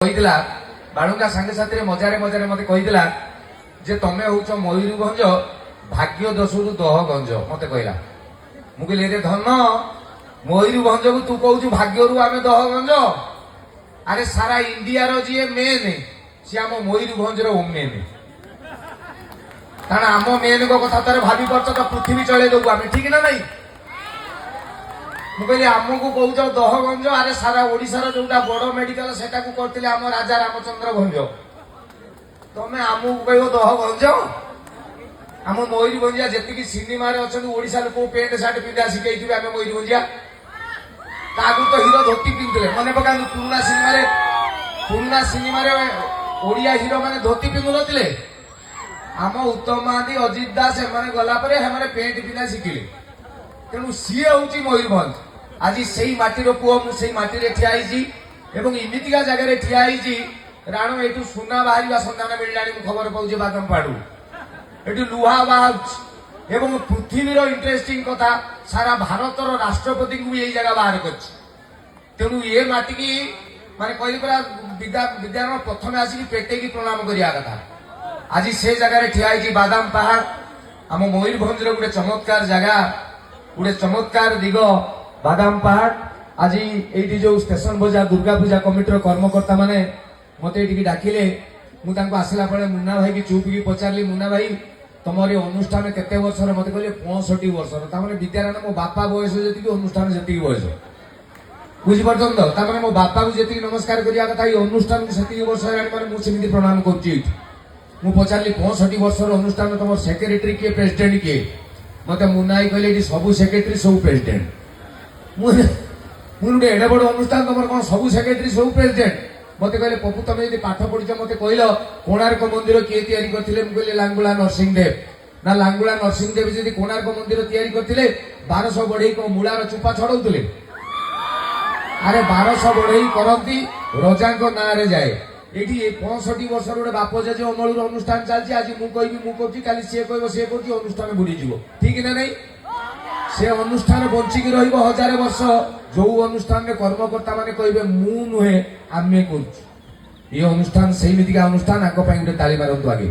କହିଥିଲା ବାଳୁଙ୍ଗା ସାଙ୍ଗସାଥିରେ ମଜାରେ ମଜାରେ ମତେ କହିଥିଲା ଯେ ତମେ ହଉଛ ମୟୂରଭଞ୍ଜ ଭାଗ୍ୟ ଦୋଷରୁ ଦହ ଗଞ୍ଜ। ମତେ କହିଲା, ମୁଁ କହିଲି ରେ ଧନ, ମୟୂରଭଞ୍ଜକୁ ତୁ କହୁଛୁ ଭାଗ୍ୟରୁ ଆମେ ଦହ ଗଞ୍ଜ? ଆରେ ସାରା ଇଣ୍ଡିଆର ଯିଏ ମେନ୍ ସିଏ ଆମ ମୟୂରଭଞ୍ଜର ଓମେନ୍। କାରଣ ଆମ ମେନ୍ଙ୍କ କଥା ତାର ଭାବି ପାରୁଛ ତ, ପୃଥିବୀ ଚଳେଇ ଦବୁ ଆମେ, ଠିକ ନା ନାଇଁ? ମୁଁ କହିଲି ଆମକୁ କହୁଛ ଦହଗଞ୍ଜ, ଆରେ ସାରା ଓଡିଶାର ଯୋଉଟା ବଡ ମେଡିକାଲ ସେଟାକୁ କରିଥିଲେ ଆମ ରାଜା ରାମଚନ୍ଦ୍ର ଭଞ୍ଜ, ତମେ ଆମକୁ କହିବ ଦହଗଞ୍ଜ? ଆମ ମୟୂରଭଞ୍ଜିଆ ଯେତିକି ସିନେମାରେ ଅଛନ୍ତି ଓଡିଶା ଲୋକ ପ୍ୟାଣ୍ଟ ସାର୍ଟ ପିନ୍ଧା ଶିଖେଇଥିବେ ଆମେ ମୟୂରଭଞ୍ଜିଆ। ତାକୁ ତ ହିରୋ ଧୋତି ପିନ୍ଧୁଥିଲେ, ମନେ ପକାନ୍ତୁ ପୁରୁଣା ସିନେମାରେ ଓଡିଆ ହିରୋ ମାନେ ଧୋତି ପିନ୍ଧୁନଥିଲେ। ଆମ ଉତ୍ତମ ମହାନ୍ତି, ଅଜିତ ଦାସ ଏମାନେ ଗଲା ପରେ ସେମାନେ ପ୍ୟାଣ୍ଟ ପିନ୍ଧା ଶିଖିଲେ। ତେଣୁ ସିଏ ହଉଛି ମୟୂରଭଞ୍ଜ। ଆଜି ସେଇ ମାଟିର ପୁଅ, ମୁଁ ସେଇ ମାଟିରେ ଠିଆ ହେଇଛି ଏବଂ ଏମିତିକା ଜାଗାରେ ଠିଆ ହେଇଛି ରାଣ ଏଠୁ ସୁନା ବାହାରିବା ସନ୍ଧାନ ମିଳିଲାଣି। ମୁଁ ଖବର ପାଉଛି ବାଦାମପାହାଡୁ ଏଠି ଲୁହା ବାହାରୁଛି ଏବଂ ପୃଥିବୀର ଇଣ୍ଟରେଷ୍ଟିଂ କଥା, ସାରା ଭାରତର ରାଷ୍ଟ୍ରପତିଙ୍କୁ ବି ଏଇ ଜାଗା ବାହାର କରିଛି। ତେଣୁ ଏ ମାଟିକି ମାନେ କହିଲି ପରା, ବିଦ୍ୟାରଣ ପ୍ରଥମେ ଆସିକି ପେଟେଇକି ପ୍ରଣାମ କରିବା କଥା। ଆଜି ସେ ଜାଗାରେ ଠିଆ ହେଇଛି ବାଦାମ ପାହାଡ, ଆମ ମୟୂରଭଞ୍ଜର ଗୋଟେ ଚମତ୍କାର ଜାଗା, ଗୋଟେ ଚମତ୍କାର ଦିଗ ବାଦାମ ପାହାଡ। ଆଜି ଏଇଠି ଯୋଉ ଷ୍ଟେସନ ବଜାର ଦୁର୍ଗା ପୂଜା କମିଟିର କର୍ମକର୍ତ୍ତା ମାନେ ମତେ ଏଇଠିକି ଡାକିଲେ, ମୁଁ ତାଙ୍କୁ ଆସିଲା ବେଳେ ମୁନା ଭାଇ କି ଚୁପ୍ କି ପଚାରିଲି, ମୁନା ଭାଇ ତମର ଏ ଅନୁଷ୍ଠାନ କେତେ ବର୍ଷର? ମତେ କହିଲେ 65 ବର୍ଷର। ତାମାନେ ବିଦ୍ୟାରାୟଣ ମୋ ବାପା ବୟସ ଯେତିକି, ଅନୁଷ୍ଠାନ ସେତିକି ବୟସ। ବୁଝିପାରୁଛନ୍ତି ତ? ତାମାନେ ମୋ ବାପାକୁ ଯେତିକି ନମସ୍କାର କରିବା କଥା, ଏଇ ଅନୁଷ୍ଠାନକୁ ସେତିକି ବର୍ଷ ହେଲାଣି, ମାନେ ମୁଁ ସେମିତି ପ୍ରଣାମ କରୁଛି ଏଇଠି। ମୁଁ ପଚାରିଲି 65 ବର୍ଷର ଅନୁଷ୍ଠାନ, ତମର ସେକ୍ରେଟାରୀ କିଏ, ପ୍ରେସିଡେଣ୍ଟ କିଏ? ମତେ ମୁନା ଭାଇ କହିଲେ ଏଠି ସବୁ ସେକ୍ରେଟାରୀ ସବୁ ପ୍ରେସିଡେଣ୍ଟ। ମୁଁ ଗୋଟେ ଏଡେ ବଡ ଅନୁଷ୍ଠାନ, ତମର କଣ ସବୁ ସେକ୍ରେଟାରୀ ସବୁ ପ୍ରେସିଡେଣ୍ଟ? ମତେ କହିଲେ ପପୁ ତମେ ଯଦି ପାଠ ପଢିଛ ମତେ କହିଲ କୋଣାର୍କ ମନ୍ଦିର କିଏ ତିଆରି କରିଥିଲେ? ମୁଁ କହିଲି ଲାଙ୍ଗୁଳା ନରସିଂହଦେବ। ନା ଲାଙ୍ଗୁଳା ନରସିଂହଦେବ ଯଦି କୋଣାର୍କ ମନ୍ଦିର ତିଆରି କରିଥିଲେ, 1200 ବଢେଇ କଣ ମୂଳାର ଚୁପା ଛଡଉଥିଲେ? ଆରେ 1200 ବଢେଇ କରନ୍ତି ରଜାଙ୍କ ନାଁରେ ଯାଏ। ଏଇଠି 65 ବର୍ଷର ଗୋଟେ ବାପ ଜେଜେ ଅମଳର ଅନୁଷ୍ଠାନ ଚାଲିଛି। ଆଜି ମୁଁ କହିବି ମୁଁ କରୁଛି, କାଲି ସିଏ କହିବ ସିଏ କରୁଛି, ଅନୁଷ୍ଠାନ ବୁଡିଯିବ। ଠିକ ନା ନାଇଁ? ସେ ଅନୁଷ୍ଠାନ ବଞ୍ଚିକି ରହିବ 1000 ବର୍ଷ, ଯୋଉ ଅନୁଷ୍ଠାନରେ କର୍ମକର୍ତ୍ତା ମାନେ କହିବେ ମୁଁ ନୁହେଁ ଆମେ କରୁଛୁ। ଏ ଅନୁଷ୍ଠାନ ସେଇମିତିକା ଅନୁଷ୍ଠାନ, ଆଙ୍କ ପାଇଁ ଗୋଟେ ତାଳି ମାରନ୍ତୁ ଆଗେ।